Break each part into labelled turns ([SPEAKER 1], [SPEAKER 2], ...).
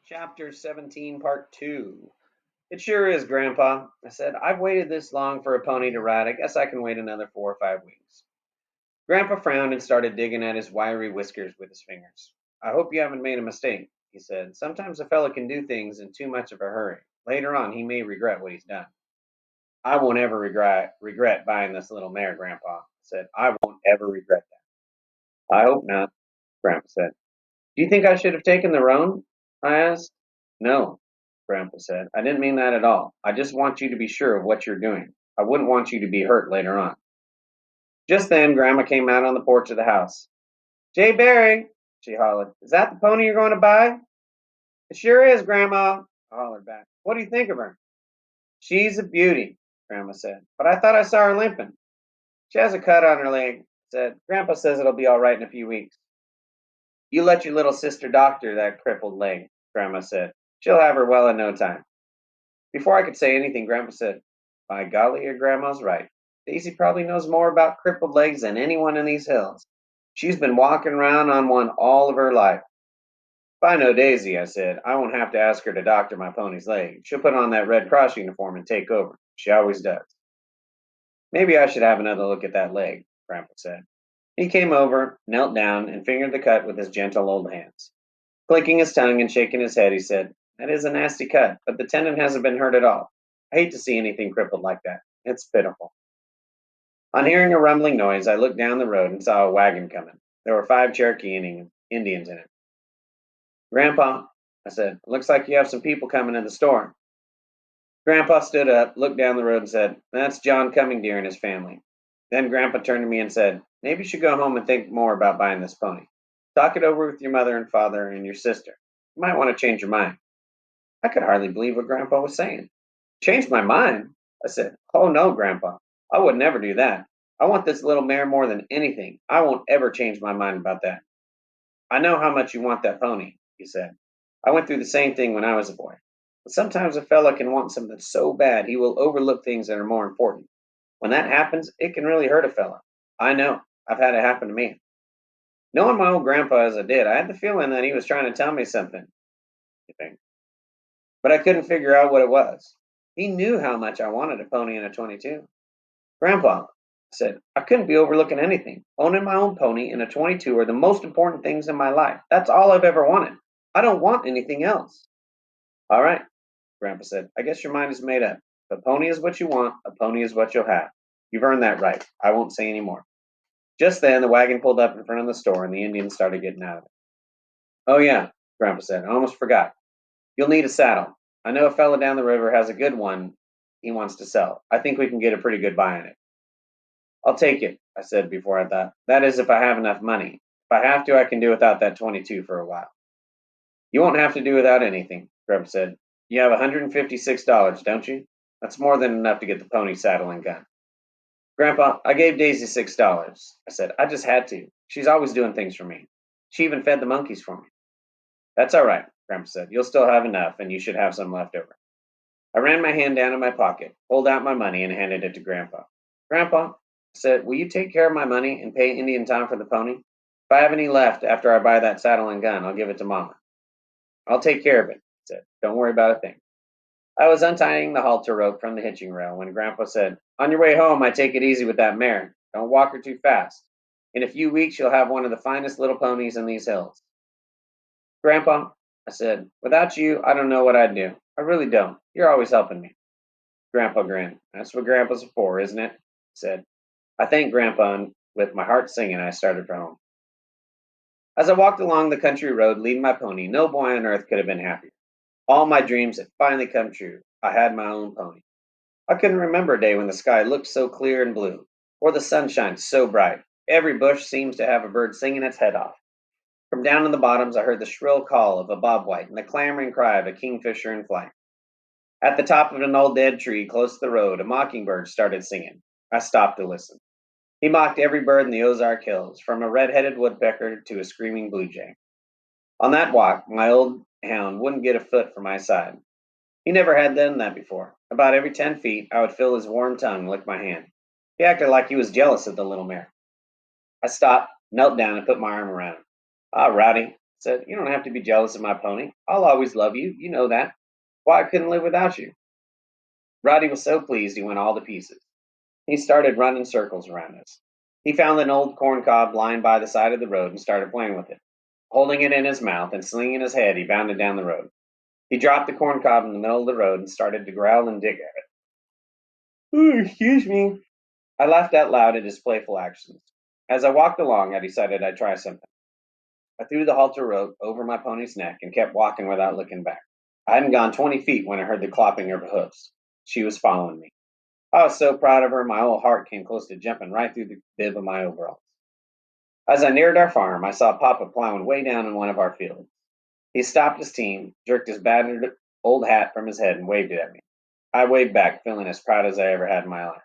[SPEAKER 1] Chapter 17, Part 2. It sure is, Grandpa, I said. I've waited this long for a pony to ride. I guess I can wait another 4 or 5 weeks. Grandpa frowned and started digging at his wiry whiskers with his fingers. I hope you haven't made a mistake, he said. Sometimes a fellow can do things in too much of a hurry. Later on, he may regret what he's done. I won't ever regret buying this little mare, Grandpa, I said. I won't ever regret that. I hope not, Grandpa said. Do you think I should have taken the roan? I asked. No, Grandpa said. I didn't mean that at all. I just want you to be sure of what you're doing. I wouldn't want you to be hurt later on. Just then, Grandma came out on the porch of the house. Jay Barry, she hollered. Is that the pony you're going to buy? It sure is, Grandma, I hollered back. What do you think of her? She's a beauty, Grandma said. But I thought I saw her limping. She has a cut on her leg, I said. Grandpa says it'll be all right in a few weeks. You let your little sister doctor that crippled leg, Grandma said. She'll have her well in no time. Before I could say anything, Grandpa said, By golly, your grandma's right. Daisy probably knows more about crippled legs than anyone in these hills. She's been walking around on one all of her life. If I know Daisy, I said, I won't have to ask her to doctor my pony's leg. She'll put on that Red Cross uniform and take over. She always does. Maybe I should have another look at that leg, Grandpa said. He came over, knelt down, and fingered the cut with his gentle old hands. Clicking his tongue and shaking his head, he said, That is a nasty cut, but the tendon hasn't been hurt at all. I hate to see anything crippled like that. It's pitiful. On hearing a rumbling noise, I looked down the road and saw a wagon coming. There were 5 Cherokee Indians in it. Grandpa, I said, looks like you have some people coming to the store. Grandpa stood up, looked down the road, and said, That's John Coming Deer and his family. Then Grandpa turned to me and said, Maybe you should go home and think more about buying this pony. Talk it over with your mother and father and your sister. You might want to change your mind. I could hardly believe what Grandpa was saying. Change my mind? I said, Oh no, Grandpa. I would never do that. I want this little mare more than anything. I won't ever change my mind about that. I know how much you want that pony, he said. I went through the same thing when I was a boy. But sometimes a fella can want something so bad he will overlook things that are more important. When that happens, it can really hurt a fella. I know. I've had it happen to me. Knowing my old grandpa as I did, I had the feeling that he was trying to tell me something, you think. But I couldn't figure out what it was. He knew how much I wanted a pony and a 22. Grandpa, I said, I couldn't be overlooking anything. Owning my own pony and a 22 are the most important things in my life. That's all I've ever wanted. I don't want anything else. All right, Grandpa said. I guess your mind is made up. If a pony is what you want, a pony is what you'll have. You've earned that right. I won't say any more. Just then, the wagon pulled up in front of the store, and the Indians started getting out of it. Oh, yeah, Grandpa said. I almost forgot. You'll need a saddle. I know a fellow down the river has a good one he wants to sell. I think we can get a pretty good buy on it. I'll take it, I said before I thought. That is, if I have enough money. If I have to, I can do without that 22 for a while. You won't have to do without anything, Grandpa said. You have $156, don't you? That's more than enough to get the pony, saddle, and gun. Grandpa, I gave Daisy $6. I said, I just had to. She's always doing things for me. She even fed the monkeys for me. That's all right, Grandpa said. You'll still have enough, and you should have some left over. I ran my hand down in my pocket, pulled out my money, and handed it to Grandpa. Grandpa, I said, will you take care of my money and pay Indian Tom for the pony? If I have any left after I buy that saddle and gun, I'll give it to Mama. I'll take care of it, I said. Don't worry about a thing. I was untying the halter rope from the hitching rail when Grandpa said, On your way home, I take it easy with that mare. Don't walk her too fast. In a few weeks, you'll have one of the finest little ponies in these hills. Grandpa, I said, without you, I don't know what I'd do. I really don't. You're always helping me. Grandpa grinned. That's what Grandpa's for, isn't it? I said. I thanked Grandpa, and with my heart singing, I started for home. As I walked along the country road leading my pony, no boy on earth could have been happier. All my dreams had finally come true. I had my own pony. I couldn't remember a day when the sky looked so clear and blue, or the sunshine so bright. Every bush seems to have a bird singing its head off. From down in the bottoms, I heard the shrill call of a bobwhite and the clamoring cry of a kingfisher in flight. At the top of an old dead tree close to the road, a mockingbird started singing. I stopped to listen. He mocked every bird in the Ozark Hills, from a red-headed woodpecker to a screaming blue jay. On that walk, my old hound wouldn't get a foot from my side. He never had done that before. About every 10 feet, I would feel his warm tongue lick my hand. He acted like he was jealous of the little mare. I stopped, knelt down, and put my arm around him. Ah, Rowdy, Said, "You don't have to be jealous of my pony. I'll always love you. You know that. Why I couldn't live without you." Roddy was so pleased he went all to pieces. He started running circles around us. He found an old corn cob lying by the side of the road and started playing with it. Holding it in his mouth and slinging his head, he bounded down the road. He dropped the corn cob in the middle of the road and started to growl and dig at it. "Oh, excuse me." I laughed out loud at his playful actions. As I walked along, I decided I'd try something. I threw the halter rope over my pony's neck and kept walking without looking back. I hadn't gone 20 feet when I heard the clopping of her hoofs. She was following me. I was so proud of her, my whole heart came close to jumping right through the bib of my overalls. As I neared our farm, I saw Papa plowing way down in one of our fields. He stopped his team, jerked his battered old hat from his head, and waved it at me. I waved back, feeling as proud as I ever had in my life.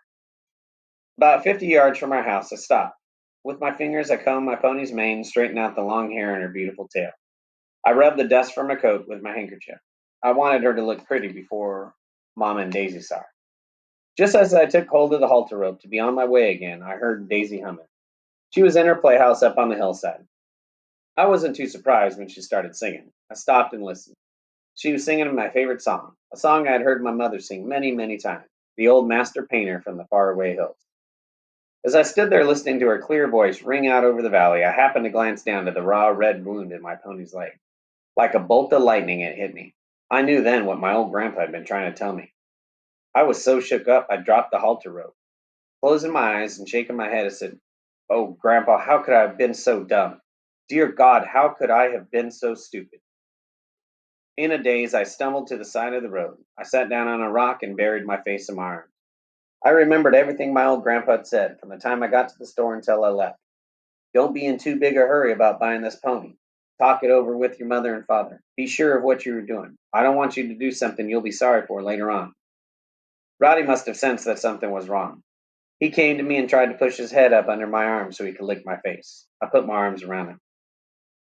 [SPEAKER 1] About 50 yards from our house, I stopped. With my fingers, I combed my pony's mane and straightened out the long hair in her beautiful tail. I rubbed the dust from her coat with my handkerchief. I wanted her to look pretty before Mama and Daisy saw her. Just as I took hold of the halter rope to be on my way again, I heard Daisy humming. She was in her playhouse up on the hillside. I wasn't too surprised when she started singing. I stopped and listened. She was singing my favorite song, a song I had heard my mother sing many, many times, The Old Master Painter from the Faraway Hills. As I stood there listening to her clear voice ring out over the valley, I happened to glance down to the raw red wound in my pony's leg. Like a bolt of lightning, it hit me. I knew then what my old grandpa had been trying to tell me. I was so shook up, I dropped the halter rope. Closing my eyes and shaking my head, I said, "Oh, Grandpa, how could I have been so dumb? Dear God, how could I have been so stupid?" In a daze, I stumbled to the side of the road. I sat down on a rock and buried my face in my arms. I remembered everything my old grandpa had said from the time I got to the store until I left. Don't be in too big a hurry about buying this pony. Talk it over with your mother and father. Be sure of what you are doing. I don't want you to do something you'll be sorry for later on. Roddy must have sensed that something was wrong. He came to me and tried to push his head up under my arm so he could lick my face. I put my arms around him.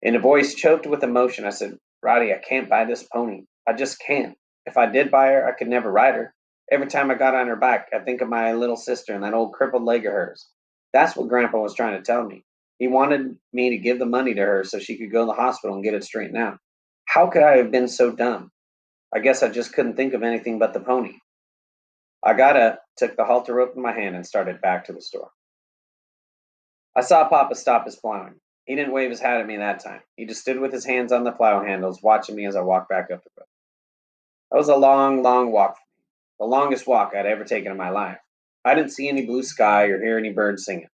[SPEAKER 1] In a voice choked with emotion, I said, "Roddy, I can't buy this pony. I just can't. If I did buy her, I could never ride her. Every time I got on her back, I'd think of my little sister and that old crippled leg of hers. That's what Grandpa was trying to tell me. He wanted me to give the money to her so she could go to the hospital and get it straightened out. How could I have been so dumb? I guess I just couldn't think of anything but the pony." I got up, took the halter rope in my hand, and started back to the store. I saw Papa stop his plowing. He didn't wave his hat at me that time. He just stood with his hands on the plow handles, watching me as I walked back up the road. That was a long, long walk for me, the longest walk I'd ever taken in my life. I didn't see any blue sky or hear any birds singing.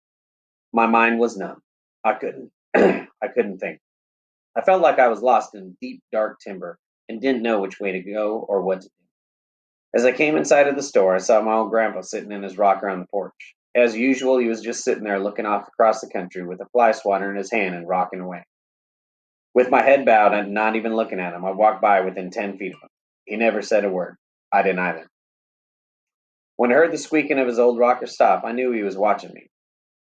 [SPEAKER 1] My mind was numb. I couldn't, I couldn't think. I felt like I was lost in deep, dark timber and didn't know which way to go or what to do. As I came inside of the store, I saw my old grandpa sitting in his rocker on the porch. As usual, he was just sitting there looking off across the country with a fly swatter in his hand and rocking away. With my head bowed and not even looking at him, I walked by within 10 feet of him. He never said a word. I didn't either. When I heard the squeaking of his old rocker stop, I knew he was watching me.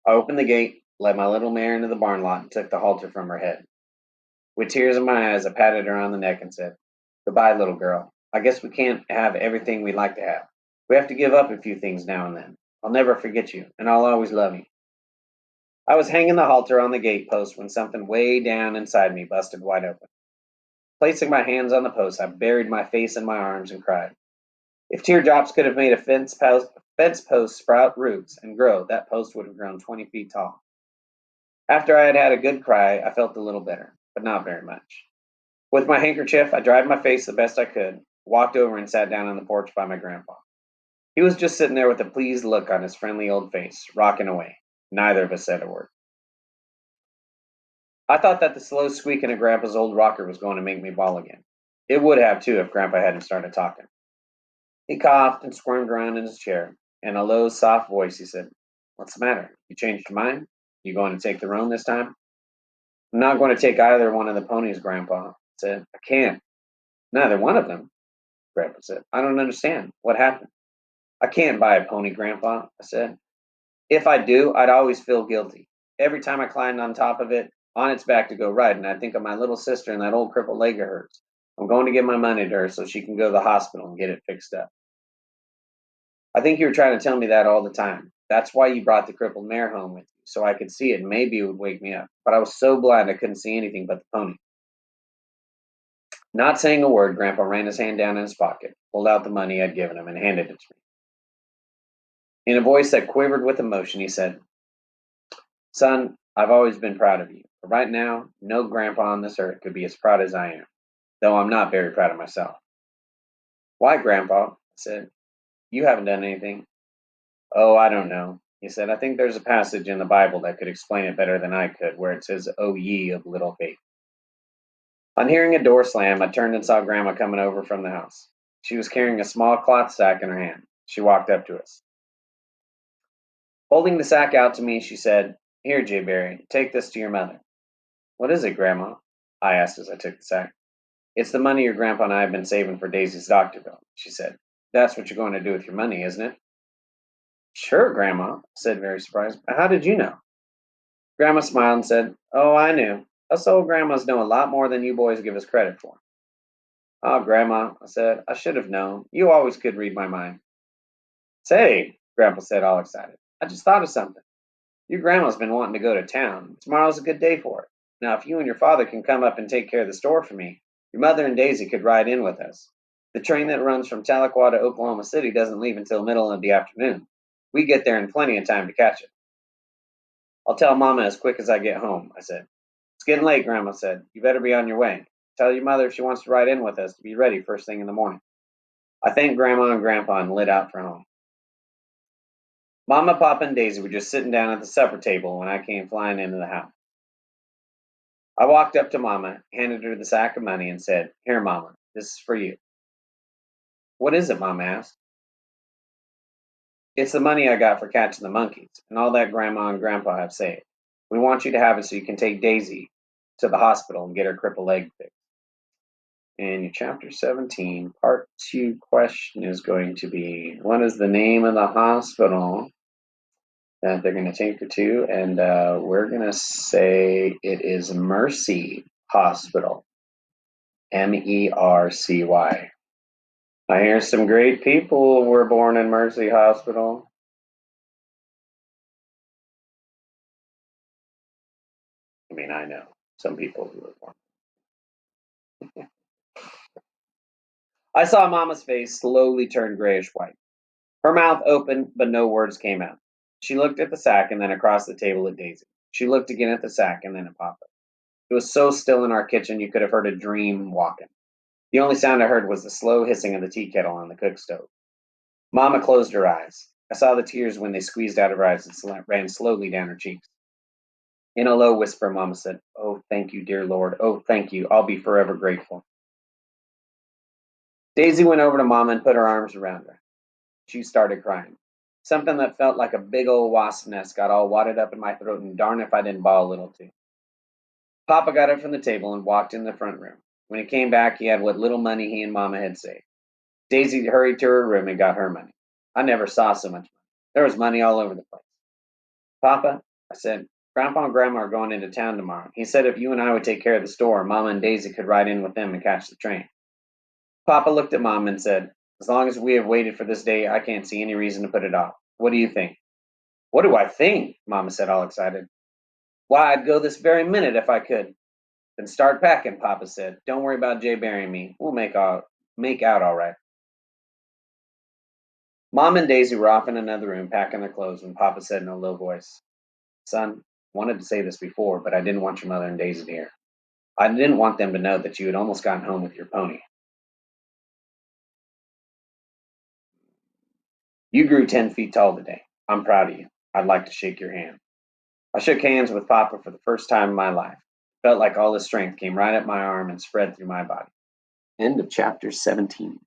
[SPEAKER 1] I opened the gate, led my little mare into the barn lot, and took the halter from her head. With tears in my eyes, I patted her on the neck and said, "Goodbye, little girl. I guess we can't have everything we'd like to have. We have to give up a few things now and then. I'll never forget you, and I'll always love you." I was hanging the halter on the gate post when something way down inside me busted wide open. Placing my hands on the post, I buried my face in my arms and cried. If teardrops could have made a fence post sprout roots and grow, that post would have grown 20 feet tall. After I had had a good cry, I felt a little better, but not very much. With my handkerchief, I dried my face the best I could, walked over and sat down on the porch by my grandpa. He was just sitting there with a pleased look on his friendly old face, rocking away. Neither of us said a word. I thought that the slow squeaking of Grandpa's old rocker was going to make me bawl again. It would have, too, if Grandpa hadn't started talking. He coughed and squirmed around in his chair. In a low, soft voice, he said, "What's the matter? You changed your mind? You going to take the roan this time?" "I'm not going to take either one of the ponies, Grandpa," I said. "I can't." "Neither one of them?" Grandpa said. "I don't understand. What happened?" "I can't buy a pony, Grandpa," I said. "If I do, I'd always feel guilty. Every time I climbed on top of it, on its back to go riding, I'd think of my little sister and that old crippled leg of hers. I'm going to give my money to her so she can go to the hospital and get it fixed up." "I think you were trying to tell me that all the time. That's why you brought the crippled mare home with you, so I could see it and maybe it would wake me up. But I was so blind I couldn't see anything but the pony." Not saying a word, Grandpa ran his hand down in his pocket, pulled out the money I'd given him, and handed it to me. In a voice that quivered with emotion, he said, "Son, I've always been proud of you. But right now, no grandpa on this earth could be as proud as I am, though I'm not very proud of myself." "Why, Grandpa?" I said. "You haven't done anything." "Oh, I don't know," he said. "I think there's a passage in the Bible that could explain it better than I could, where it says, 'O ye of little faith.'" On hearing a door slam, I turned and saw Grandma coming over from the house. She was carrying a small cloth sack in her hand. She walked up to us. Holding the sack out to me, she said, "Here, Jay Barry, take this to your mother." "What is it, Grandma?" I asked as I took the sack. "It's the money your grandpa and I have been saving for Daisy's doctor bill," she said. "That's what you're going to do with your money, isn't it?" "Sure, Grandma," I said, very surprised. "How did you know?" Grandma smiled and said, "Oh, I knew. Us old grandmas know a lot more than you boys give us credit for." "Oh, Grandma," I said, "I should have known. You always could read my mind." "Say," Grandpa said, all excited, "I just thought of something. Your grandma's been wanting to go to town. Tomorrow's a good day for it. Now, if you and your father can come up and take care of the store for me, your mother and Daisy could ride in with us. The train that runs from Tahlequah to Oklahoma City doesn't leave until the middle of the afternoon. We get there in plenty of time to catch it." "I'll tell Mama as quick as I get home," I said. "It's getting late," Grandma said. "You better be on your way. Tell your mother if she wants to ride in with us to be ready first thing in the morning." I thanked Grandma and Grandpa and lit out for home. Mama, Papa, and Daisy were just sitting down at the supper table when I came flying into the house. I walked up to Mama, handed her the sack of money, and said, "Here, Mama, this is for you." "What is it?" Mama asked. "It's the money I got for catching the monkeys, and all that Grandma and Grandpa have saved. We want you to have it so you can take Daisy to the hospital and get her crippled leg fixed." And your chapter 17, part 2 question is going to be, what is the name of the hospital that they're going to take her to? And we're going to say it is Mercy Hospital. Mercy. I hear some great people were born in Mercy Hospital. I mean, I know some people who were born. I saw Mama's face slowly turn grayish white. Her mouth opened, but no words came out. She looked at the sack and then across the table at Daisy. She looked again at the sack and then at Papa. It was so still in our kitchen you could have heard a dream walking. The only sound I heard was the slow hissing of the tea kettle on the cook stove. Mama closed her eyes. I saw the tears when they squeezed out of her eyes and ran slowly down her cheeks. In a low whisper, Mama said, "Oh, thank you, dear Lord. Oh, thank you. I'll be forever grateful." Daisy went over to Mama and put her arms around her. She started crying. Something that felt like a big old wasp nest got all wadded up in my throat, and darn if I didn't bawl a little too. Papa got up from the table and walked in the front room. When he came back, he had what little money he and Mama had saved. Daisy hurried to her room and got her money. I never saw so much money. There was money all over the place. "Papa," I said, "Grandpa and Grandma are going into town tomorrow. He said if you and I would take care of the store, Mama and Daisy could ride in with them and catch the train." Papa looked at Mom and said, "As long as we have waited for this day, I can't see any reason to put it off. What do you think?" "What do I think?" Mama said, all excited. "Why, I'd go this very minute if I could." "Then start packing," Papa said. "Don't worry about Jay burying me. We'll make out all right." Mom and Daisy were off in another room packing their clothes when Papa said in a low voice, "Son, I wanted to say this before, but I didn't want your mother and Daisy to hear. I didn't want them to know that you had almost gotten home with your pony. You grew 10 feet tall today. I'm proud of you. I'd like to shake your hand." I shook hands with Papa for the first time in my life. It felt like all his strength came right up my arm and spread through my body. End of chapter 17.